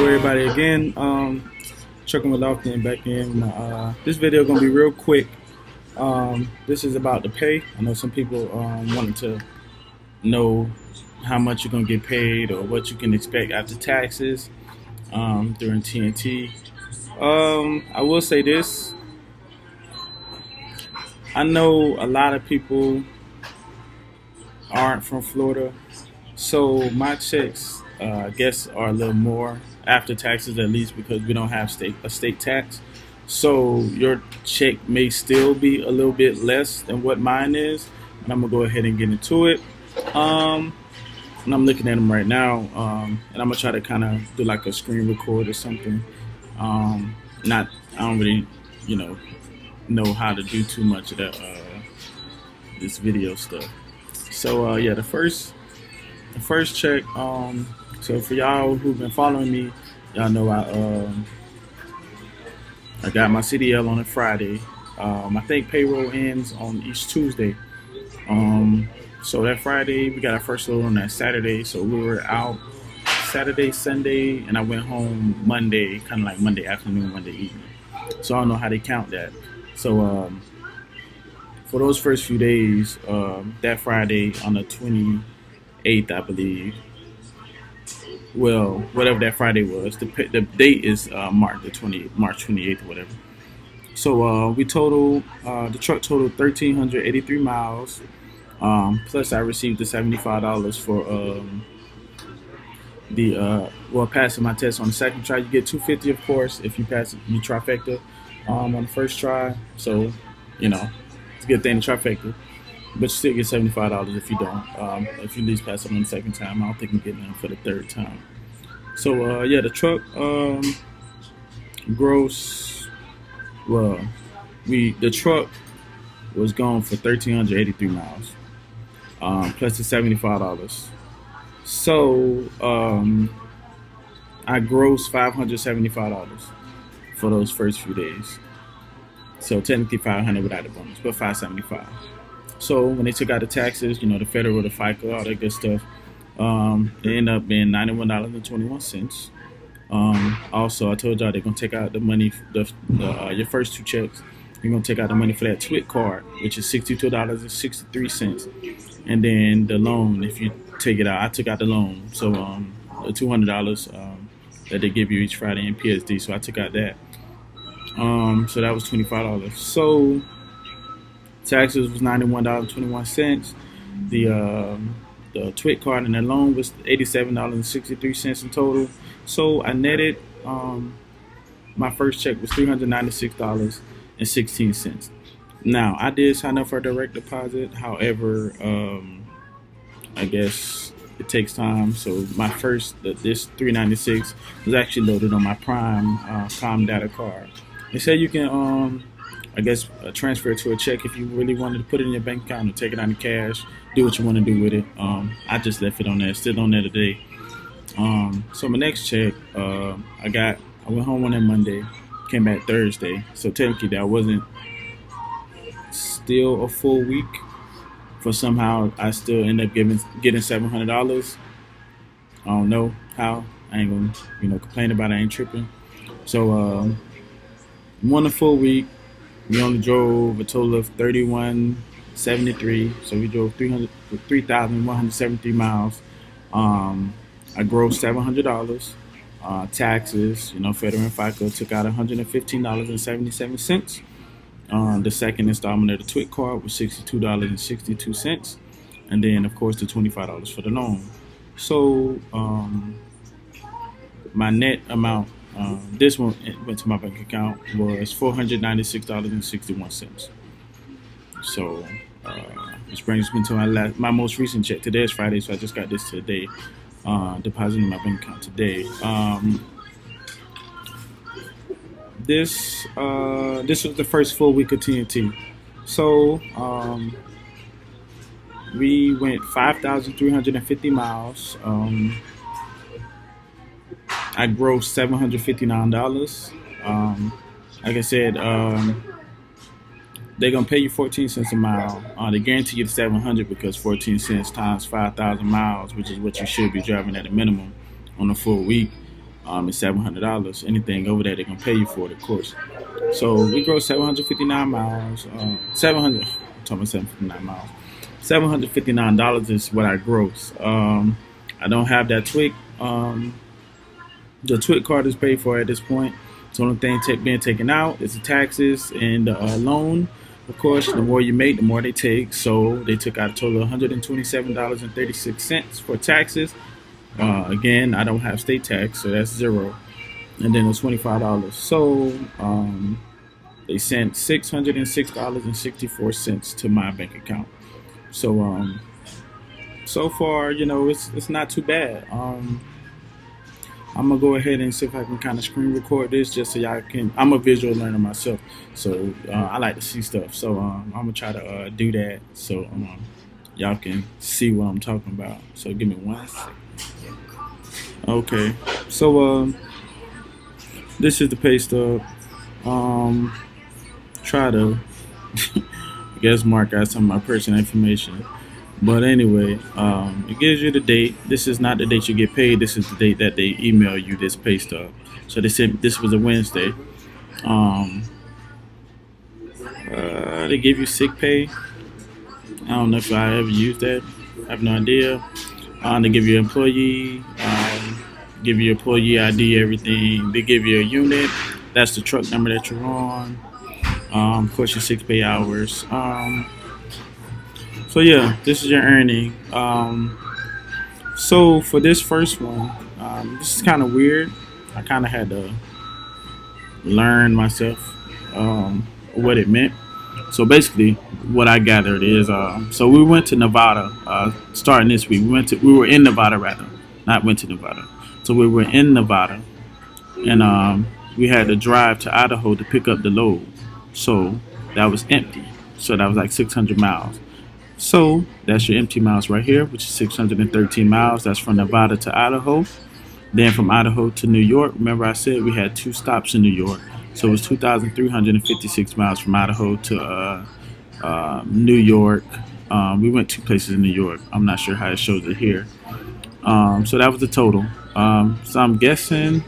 Hello everybody again. Chucking with Lofton back in. This video gonna be real quick. This is about the pay. I know some people wanted to know how much you're gonna get paid or what you can expect after taxes during TNT. I will say this. I know a lot of people aren't from Florida, so my checks, I guess, are a little more after taxes, at least because we don't have a state tax. So your check may still be a little bit less than what mine is, and I'm gonna go ahead and get into it. Um, and I'm looking at them right now, and I'm gonna try to kind of do like a screen record or something. Not, I don't really, you know how to do too much of that this video stuff. So yeah, the first check. So for y'all who've been following me, y'all know I got my CDL on a Friday. I think payroll ends on each Tuesday. So that Friday we got our first load on that Saturday. So we were out Saturday, Sunday, and I went home Monday, kind of like Monday afternoon, Monday evening. So I don't know how they count that. So for those first few days, that Friday on the 28th, I believe. Well, whatever that Friday was, the date is March 28th or whatever. So we totaled the truck totaled 1,383 miles. Plus, I received the $75 for passing my test on the second try. You get 250, of course, if you pass the trifecta on the first try. So, it's a good thing, the trifecta. But you still get $75 if you don't. If you at least pass it on the second time, I don't think you get none for the third time. So yeah, the truck gross. Well, the truck was gone for 1,383 miles, plus the $75. So I grossed $575 for those first few days. So technically 500 without the bonus, but 575. So when they took out the taxes, the federal, the FICA, all that good stuff, it ended up being $91.21. Also, I told y'all they're gonna take out the money, your first two checks. You're gonna take out the money for that TWIC card, which is $62.63, and then the loan. If you take it out, I took out the loan, so the $200 that they give you each Friday in PSD. So I took out that. So that was $25. So taxes was $91.21. The TWIC card and the loan was $87.63 in total. So I netted. My first check was $396.16. Now I did sign up for a direct deposit. However, I guess it takes time. So my this $396 was actually loaded on my Prime Com Data card. They said you can transfer it to a check if you really wanted to put it in your bank account or take it out in cash. Do what you want to do with it. I just left it on there. It's still on there today. So my next check, I went home on that Monday, came back Thursday. So technically that wasn't still a full week. For somehow I still end up getting $700. I don't know how. I ain't gonna complain about it. I ain't tripping. So one full week. We only drove a total of 3,173, so we drove 3,173 miles. I grossed $700. Taxes, federal and FICA took out $115.77. The second installment of the TWIC card was $62.62, and then of course the $25 for the loan. So my net amount. This one went to my bank account was $496.61. So, which brings me to my most recent check. Today is Friday, so I just got this today, depositing in my bank account today. This was the first full week of TNT. So, we went 5,350 miles. I grossed $759. Like I said, they're gonna pay you 14 cents a mile. They guarantee you the 700 because 14 cents times 5,000 miles, which is what you should be driving at a minimum on a full week. Is $700. Anything over that, they're gonna pay you for it, of course. So we grow 759 miles. 700. I'm talking about 759 miles. $759 is what I gross. I don't have that TWIC. The TWIC card is paid for at this point. The only thing being taken out is the taxes and the loan. Of course, the more you make, the more they take. So they took out a total of $127.36 for taxes. Again, I don't have state tax, so that's zero. And then it's $25. So they sent $606.64 to my bank account. So so far, it's not too bad. I'm gonna go ahead and see if I can kind of screen record this just so y'all can. I'm a visual learner myself, so I like to see stuff. So I'm gonna try to do that so y'all can see what I'm talking about. So give me 1 second. Okay, so this is the pay stub. Try to I guess mark out some of my personal information. But anyway, it gives you the date. This is not the date you get paid. This is the date that they email you this pay stub. So they said this was a Wednesday. They give you sick pay. I don't know if I ever used that. I have no idea. They give you employee, give you employee ID, everything. They give you a unit. That's the truck number that you're on. Of course, your sick pay hours. So yeah, this is your earning. So for this first one, this is kind of weird. I kind of had to learn myself what it meant. So basically, what I gathered is, so we went to Nevada starting this week. We were in Nevada rather, not went to Nevada. So we were in Nevada, and we had to drive to Idaho to pick up the load. So that was empty. So that was like 600 miles. So that's your empty miles right here, which is 613 miles. That's from Nevada to Idaho. Then from Idaho to New York. Remember I said we had 2 stops in New York. So it was 2,356 miles from Idaho to New York. We went 2 places in New York. I'm not sure how it shows it here. So that was the total. So I'm guessing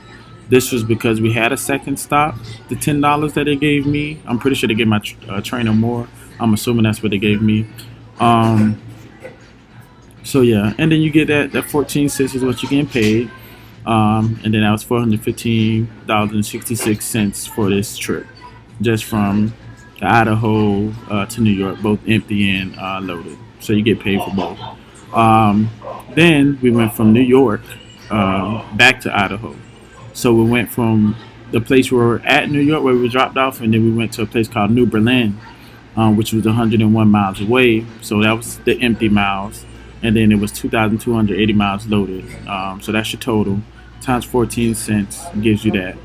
this was because we had a second stop. The $10 that they gave me, I'm pretty sure they gave my trainer more. I'm assuming that's what they gave me. So yeah, and then you get that 14 cents is what you're getting paid. And then that was $415.66 for this trip, just from Idaho to New York, both empty and loaded. So you get paid for both. Then we went from New York back to Idaho. So we went from the place we were at New York, where we dropped off, and then we went to a place called New Berlin, which was 101 miles away. So that was the empty miles. And then it was 2,280 miles loaded. So that's your total. Times 14 cents gives you that.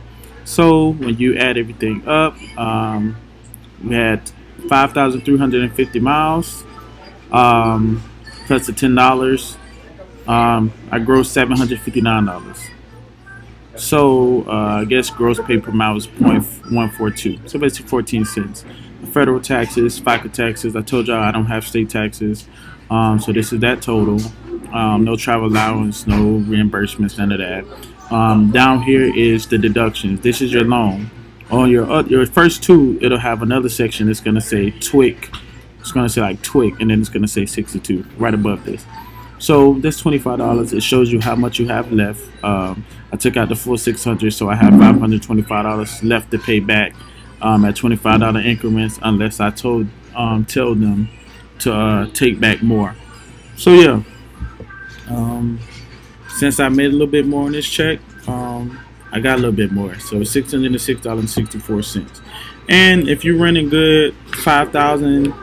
So when you add everything up, we had 5,350 miles plus the $10. I grossed $759. So I guess gross pay per mile was 0.142. So basically 14 cents. The federal taxes, FICA taxes. I told y'all I don't have state taxes. So this is that total. No travel allowance, no reimbursements, none of that. Down here is the deductions. This is your loan. On your first 2, it'll have another section that's gonna say TWIC. It's gonna say like TWIC, and then it's gonna say 62 right above this. So that's $25. It shows you how much you have left. I took out the full 600, so I have $525 left to pay back at $25 increments, unless I tell them to take back more. So yeah, since I made a little bit more on this check, I got a little bit more. So $606.64. And if you're running good, 5,000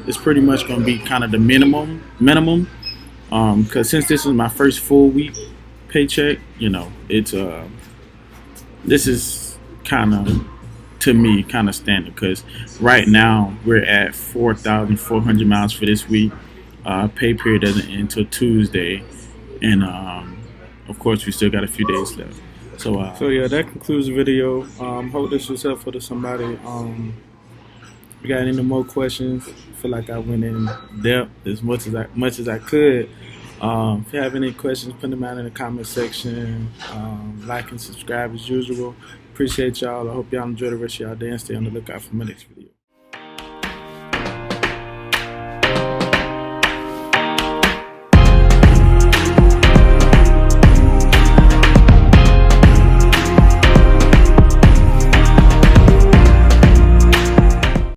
is pretty much going to be kind of the minimum. Because since this is my first full week paycheck, it's this is kind of, to me, kind of standard. Because right now we're at 4,400 miles for this week. Pay period doesn't end until Tuesday, and of course we still got a few days left. So yeah, that concludes the video. Hope this was helpful to somebody. If you got any more questions, I feel like I went in depth as much as I could. If you have any questions, put them out in the comment section. Like and subscribe as usual. Appreciate y'all. I hope y'all enjoy the rest of y'all day and stay on the lookout for my next video.